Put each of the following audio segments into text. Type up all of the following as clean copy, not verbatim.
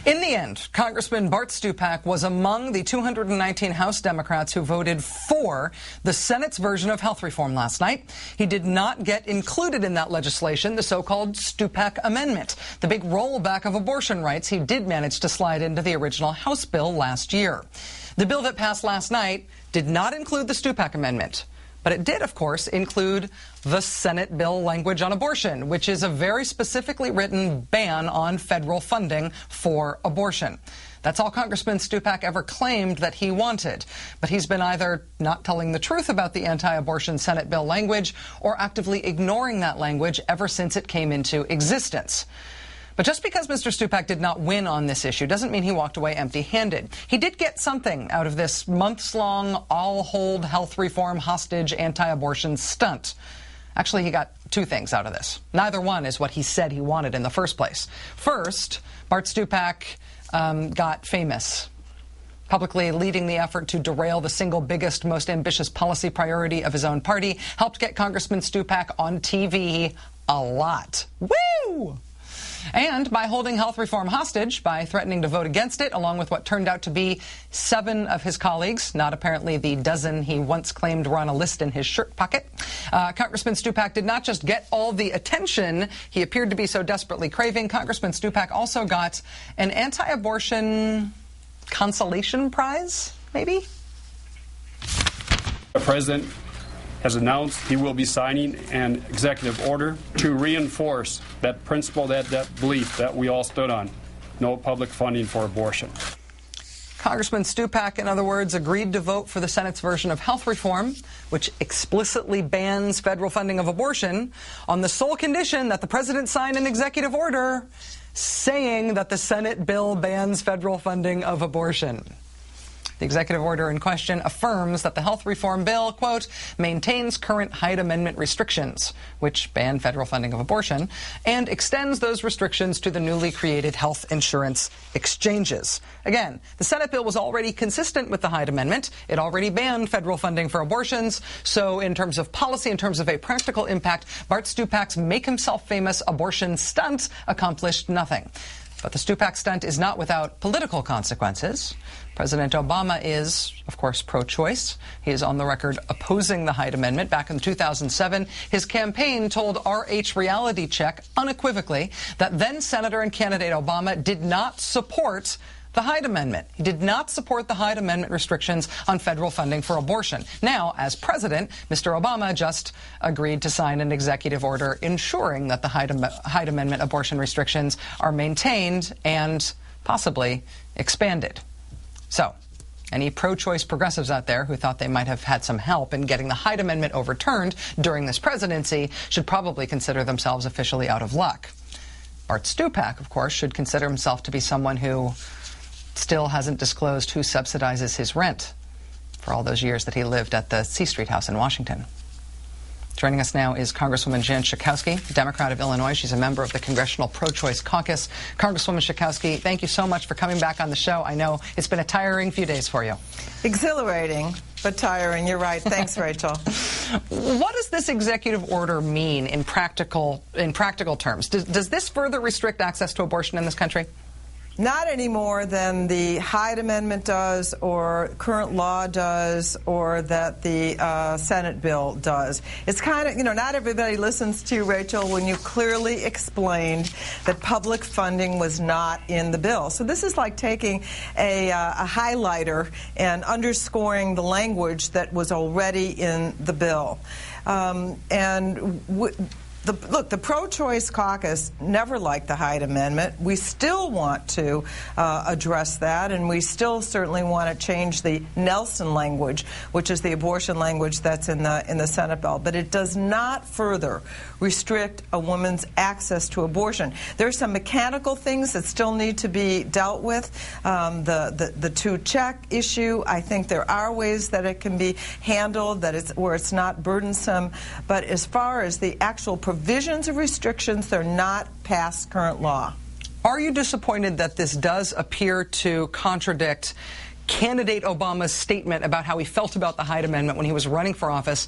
In the end, Congressman Bart Stupak was among the 219 House Democrats who voted for the Senate's version of health reform last night. He did not get included in that legislation, the so-called Stupak Amendment, the big rollback of abortion rights he did manage to slide into the original House bill last year. The bill that passed last night did not include the Stupak Amendment. But it did, of course, include the Senate bill language on abortion, which is a very specifically written ban on federal funding for abortion. That's all Congressman Stupak ever claimed that he wanted. But he's been either not telling the truth about the anti-abortion Senate bill language or actively ignoring that language ever since it came into existence. But just because Mr. Stupak did not win on this issue doesn't mean he walked away empty-handed. He did get something out of this months-long, all-hold health reform hostage anti-abortion stunt. Actually, he got two things out of this. Neither one is what he said he wanted in the first place. First, Bart Stupak got famous, publicly leading the effort to derail the single biggest, most ambitious policy priority of his own party, helped get Congressman Stupak on TV a lot. Woo! And by holding health reform hostage, by threatening to vote against it, along with what turned out to be 7 of his colleagues, not apparently the dozen he once claimed were on a list in his shirt pocket, Congressman Stupak did not just get all the attention he appeared to be so desperately craving. Congressman Stupak also got an anti-abortion consolation prize, maybe? The president has announced he will be signing an executive order to reinforce that principle, that belief that we all stood on: no public funding for abortion. Congressman Stupak, in other words, agreed to vote for the Senate's version of health reform, which explicitly bans federal funding of abortion, on the sole condition that the president sign an executive order saying that the Senate bill bans federal funding of abortion. The executive order in question affirms that the health reform bill, quote, maintains current Hyde Amendment restrictions, which ban federal funding of abortion, and extends those restrictions to the newly created health insurance exchanges. Again, the Senate bill was already consistent with the Hyde Amendment. It already banned federal funding for abortions. So in terms of policy, in terms of a practical impact, Bart Stupak's make himself famous abortion stunt accomplished nothing. But the Stupak stunt is not without political consequences. President Obama is, of course, pro-choice. He is on the record opposing the Hyde Amendment. Back in 2007, his campaign told RH Reality Check unequivocally that then-Senator and candidate Obama did not support the Hyde Amendment. He did not support the Hyde Amendment restrictions on federal funding for abortion. Now, as president, Mr. Obama just agreed to sign an executive order ensuring that the Hyde Amendment abortion restrictions are maintained and possibly expanded. So, any pro-choice progressives out there who thought they might have had some help in getting the Hyde Amendment overturned during this presidency should probably consider themselves officially out of luck. Bart Stupak, of course, should consider himself to be someone who still hasn't disclosed who subsidizes his rent for all those years that he lived at the C Street house in Washington. Joining us now is Congresswoman Jan Schakowsky, Democrat of Illinois. She's a member of the Congressional Pro-Choice Caucus. Congresswoman Schakowsky, thank you so much for coming back on the show. I know it's been a tiring few days for you. Exhilarating, but tiring. You're right. Thanks, Rachel. What does this executive order mean in practical terms? Does this further restrict access to abortion in this country? Not any more than the Hyde Amendment does, or current law does, or that the Senate bill does. It's kind of, not everybody listens to you, Rachel, when you clearly explained that public funding was not in the bill. So this is like taking a highlighter and underscoring the language that was already in the bill. Look, the pro-choice caucus never liked the Hyde Amendment. We still want to address that, and we still certainly want to change the Nelson language, which is the abortion language that's in the Senate bill. But it does not further restrict a woman's access to abortion. There are some mechanical things that still need to be dealt with. The two-check issue, I think there are ways that it can be handled where it's not burdensome. But as far as the actual provisions of restrictions, they're not past current law. Are you disappointed that this does appear to contradict candidate Obama's statement about how he felt about the Hyde Amendment when he was running for office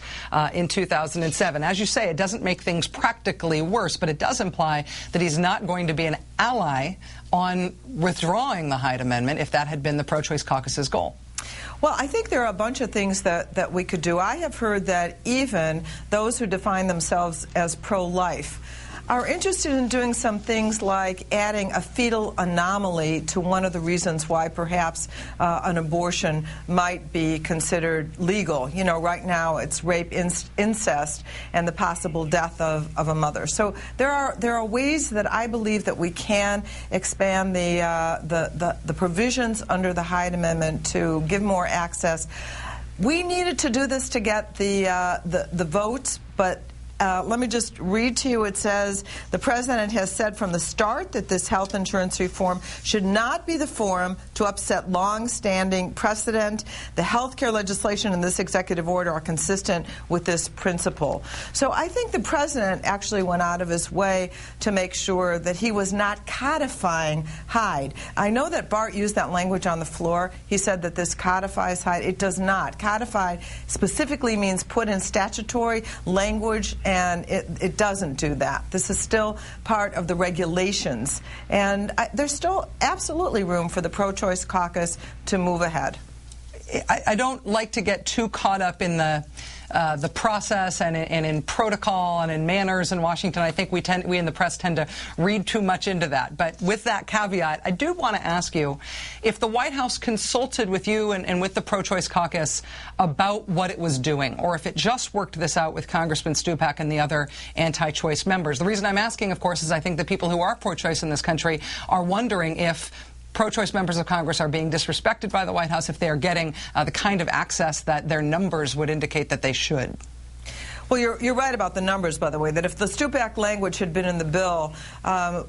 in 2007. As you say, it doesn't make things practically worse, but it does imply that he's not going to be an ally on withdrawing the Hyde Amendment if that had been the pro-choice caucus's goal. Well, I think there are a bunch of things that we could do. I have heard that even those who define themselves as pro-life are interested in doing some things like adding a fetal anomaly to one of the reasons why perhaps an abortion might be considered legal. You know, right now it's rape, incest, and the possible death of a mother. So there are ways that I believe that we can expand the provisions under the Hyde Amendment to give more access. We needed to do this to get the votes, but let me just read to you. It says, the President has said from the start that this health insurance reform should not be the forum to upset long-standing precedent. The health care legislation and this executive order are consistent with this principle. So I think the President actually went out of his way to make sure that he was not codifying Hyde. I know that Bart used that language on the floor. He said that this codifies Hyde. It does not. Codified specifically means put in statutory language, and it doesn't do that. This is still part of the regulations. And there's still absolutely room for the pro-choice caucus to move ahead. I don't like to get too caught up in the process and in protocol and in manners in Washington. I think we in the press tend to read too much into that. But with that caveat, I do want to ask you if the White House consulted with you and with the pro-choice caucus about what it was doing, or if it just worked this out with Congressman Stupak and the other anti-choice members. The reason I'm asking, of course, is I think the people who are pro-choice in this country are wondering if pro-choice members of Congress are being disrespected by the White House, if they are getting the kind of access that their numbers would indicate that they should. Well, you're right about the numbers, by the way, that if the Stupak language had been in the bill,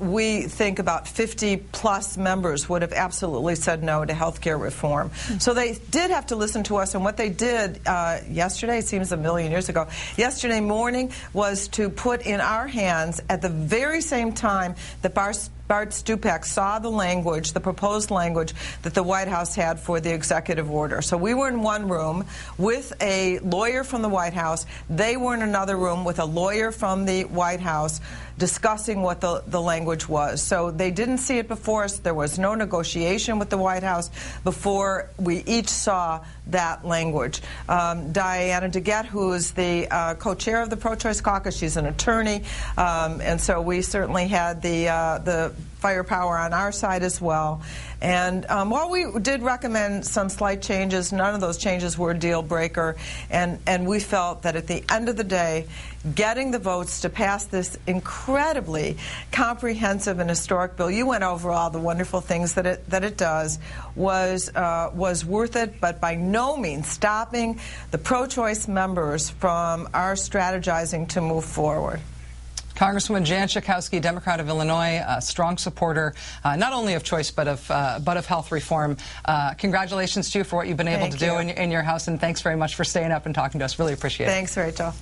we think about 50-plus members would have absolutely said no to health care reform. So they did have to listen to us, and what they did yesterday, it seems a million years ago, yesterday morning, was to put in our hands at the very same time that Bart Stupak saw the language, the proposed language that the White House had for the executive order. So we were in one room with a lawyer from the White House. They were in another room with a lawyer from the White House discussing what the language was. So they didn't see it before us. There was no negotiation with the White House before we each saw that language. Diana DeGette, who is the co-chair of the pro-choice caucus, she's an attorney, and so we certainly had the firepower on our side as well. And while we did recommend some slight changes, none of those changes were a deal breaker, and we felt that at the end of the day, getting the votes to pass this incredibly comprehensive and historic bill, you went over all the wonderful things that it does, was worth it, but by no means stopping the pro-choice members from our strategizing to move forward. Congresswoman Jan Schakowsky, Democrat of Illinois, a strong supporter not only of choice but of health reform. Congratulations to you for what you've been able to do in your House, and thanks very much for staying up and talking to us. Really appreciate it. Thanks, Rachel.